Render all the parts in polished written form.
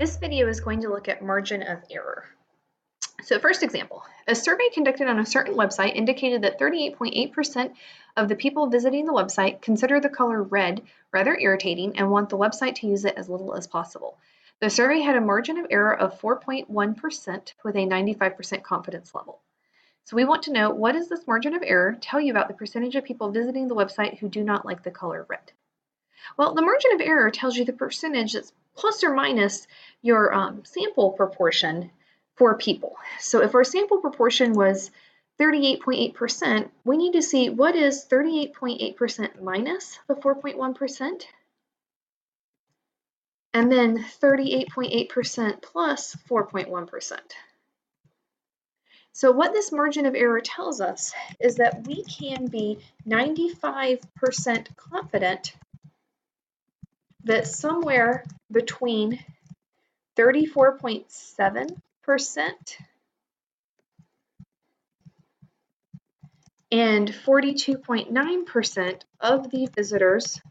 This video is going to look at margin of error. So first example, a survey conducted on a certain website indicated that 38.8% of the people visiting the website consider the color red rather irritating and want the website to use it as little as possible. The survey had a margin of error of 4.1% with a 95% confidence level. So we want to know, what does this margin of error tell you about the percentage of people visiting the website who do not like the color red? Well, the margin of error tells you the percentage that's plus or minus your sample proportion for people. So if our sample proportion was 38.8%, we need to see what is 38.8% minus the 4.1%, and then 38.8% plus 4.1%. So what this margin of error tells us is that we can be 95% confident that somewhere between 34.7% and 42.9% of the visitors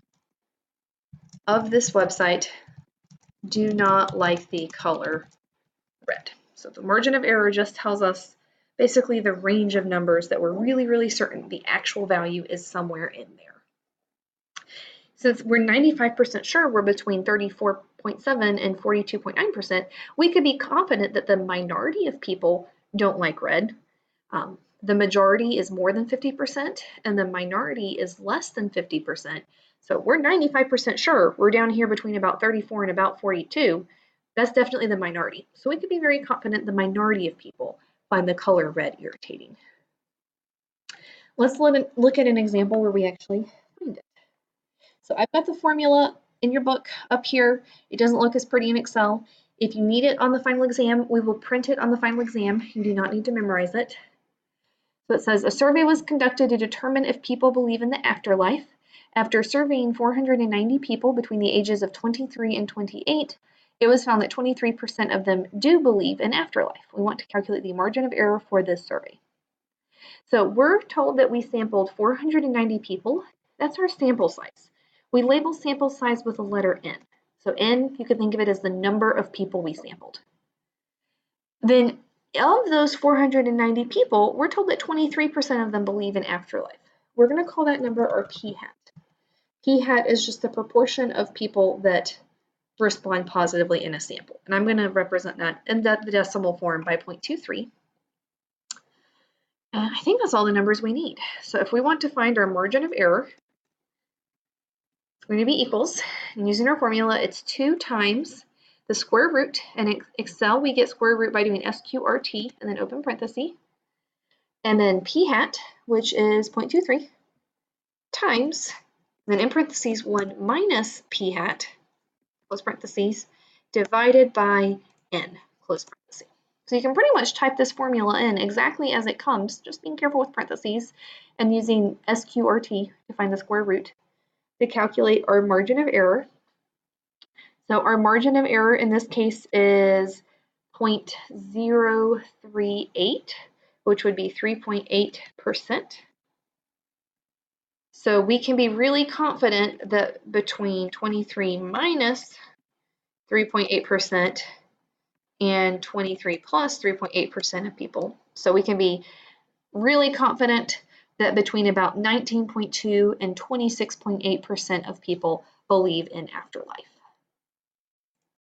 of this website do not like the color red. So the margin of error just tells us basically the range of numbers that we're really certain the actual value is somewhere in there. Since we're 95% sure we're between 34.7 and 42.9%, we could be confident that the minority of people don't like red. The majority is more than 50%, and the minority is less than 50%. So we're 95% sure we're down here between about 34 and about 42. That's definitely the minority. So we could be very confident the minority of people find the color red irritating. Let's look at an example where we actually find it. So I've got the formula in your book up here. It doesn't look as pretty in Excel. If you need it on the final exam, we will print it on the final exam. You do not need to memorize it. So it says, a survey was conducted to determine if people believe in the afterlife. After surveying 490 people between the ages of 23 and 28, it was found that 23% of them do believe in afterlife. We want to calculate the margin of error for this survey. So we're told that we sampled 490 people. That's our sample size. We label sample size with the letter N. So N, you can think of it as the number of people we sampled. Then of those 490 people, we're told that 23% of them believe in afterlife. We're going to call that number our p-hat. P-hat is just the proportion of people that respond positively in a sample. And I'm going to represent that in the decimal form by 0.23. And I think that's all the numbers we need. So if we want to find our margin of error, it's going to be equals, and using our formula, it's 2 times the square root, and in Excel we get square root by doing SQRT and then open parenthesis, and then p-hat, which is 0.23, times, and then in parentheses 1 minus p-hat, close parentheses, divided by n, close parentheses. So you can pretty much type this formula in exactly as it comes, just being careful with parentheses and using SQRT to find the square root to calculate our margin of error. So our margin of error in this case is 0.038, which would be 3.8%. So we can be really confident that between 23 minus 3.8% and 23 plus 3.8% of people. So we can be really confident that between about 19.2 and 26.8% of people believe in afterlife.